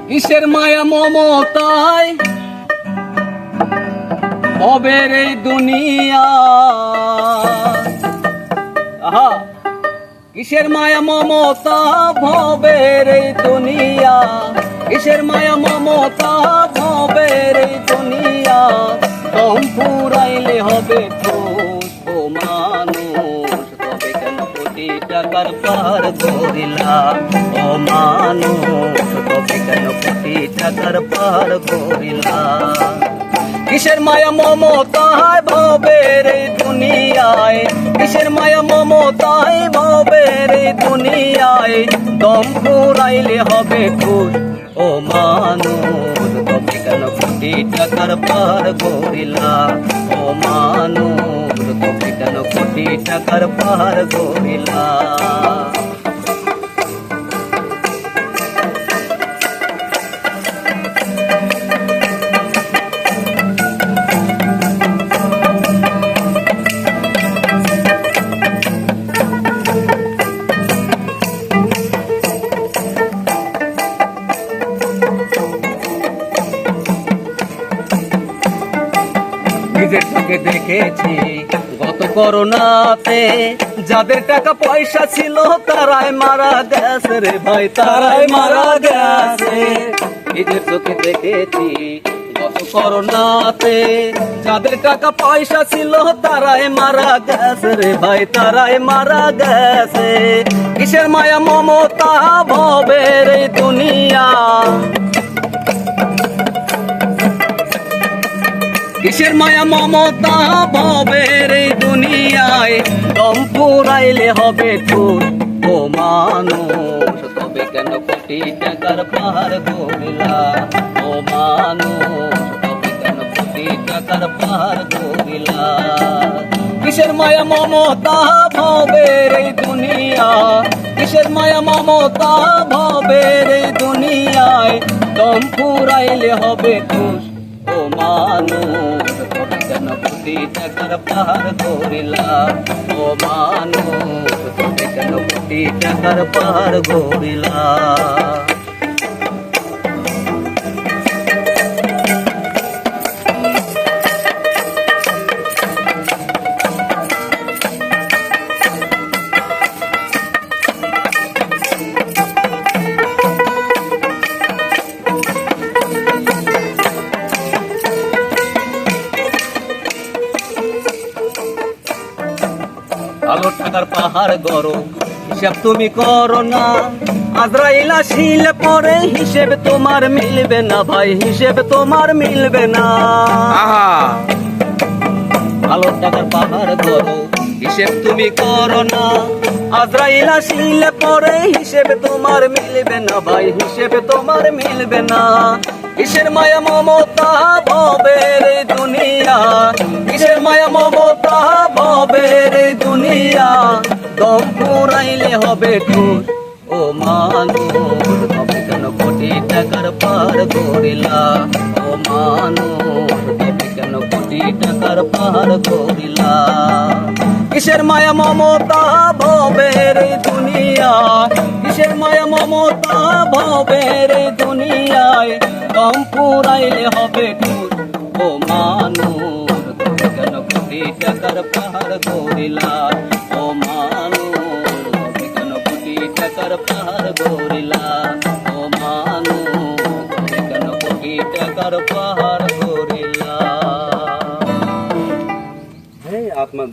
কিসের মায়া মমতায় ভবের এই দুনিয়া, আহা কিসের মায়া মমতা ভবের এই দুনিয়া, কিসের মায়া মমতা ভবের এই দুনিয়া, দম ফুরাইলে হবে ঠোঁট ও মানুষ, তবে কেন কোটি টাকার পার করিলা ও মানুষ, তবে কেন কোটি টাকার পার করিলা। কিসের মায়া মমতায় ভবের এই দুনিয়ায়, কিসের মায়া মমতায় ভবের এই দুনিয়ায়, দম ফুরাইলে হবে খুশ ও মানুষ, তবে কেন কোটি টাকার পার করিলা ও মানুষ, তবে কেন কোটি টাকার পার করিলা। নিজের চোখে দেখেছি গত করোনাতে, যাদের টাকা পয়সা ছিল তারাই মারা গেছে রে ভাই, তারাই মারা গেছে। নিজের চোখে দেখেছি গত করোনাতে, যাদের টাকা পয়সা ছিল তারাই মারা গেছে রে ভাই, তারাই মারা গেছে। কিসের মায়া মমতা ভবের এই দুনিয়া, কিসের মায়া মমতা ভবের এই দুনিয়ায়, দম ফুরাইলে হবে ঠোঁট ও মানুষ, তবে কেন কোটি টাকার পার করিলা ও মানুষ, তবে কেন কোটি টাকার পার করিলা। কিসের মায়া মমতা ভবের এই দুনিয়া, কিসের মায়া মমতা ভবের এই দুনিয়ায়, দম ফুরাইলে হবে ঠোঁট ও মানুষ, তবে কেন কোটি টাকার পার করিলা ও মানুষ, তবে কেন কোটি টাকার পার করিলা। ভালো টাকার পাহাড় গড়ো, হিসাব তুমি করো না, আজরাইল আসিলে পরে হিসেব তোমার মিলবে না ভাই, হিসেব তোমার মিলবে না। ভালো টাকার পাহাড় গড়ো, হিসেব তুমি করো না, আজরাইল আসিলে পরে হিসেব তোমার মিলবে না ভাই, হিসেব তোমার মিলবে না। কিসের মায়া মমতা ভবের এই দুনিয়া, কিসের মায়া মমতা ভবের এই দুনিয়া, দম ফুরাইলে হবে ঠোঁট ও মানুষ, তবে কেন কোটি টাকার পার করিলা ও মানুষ, তবে কেন কোটি টাকার পার করিলা। কিসের মায়া মমতা ভবের এই দুনিয়া, কিসের মায়া মমতা ভবের এই দুনিয়ায়, দম ফুরাইলে হবে ঠোঁট ও মানুষ, তবে কেন কোটি টাকার পার করিলা ও মানুষ, তবে কেন কোটি টাকার পার করিলা ও মানুষ, তবে কেন কোটি টাকার পার করিলা। আত্মা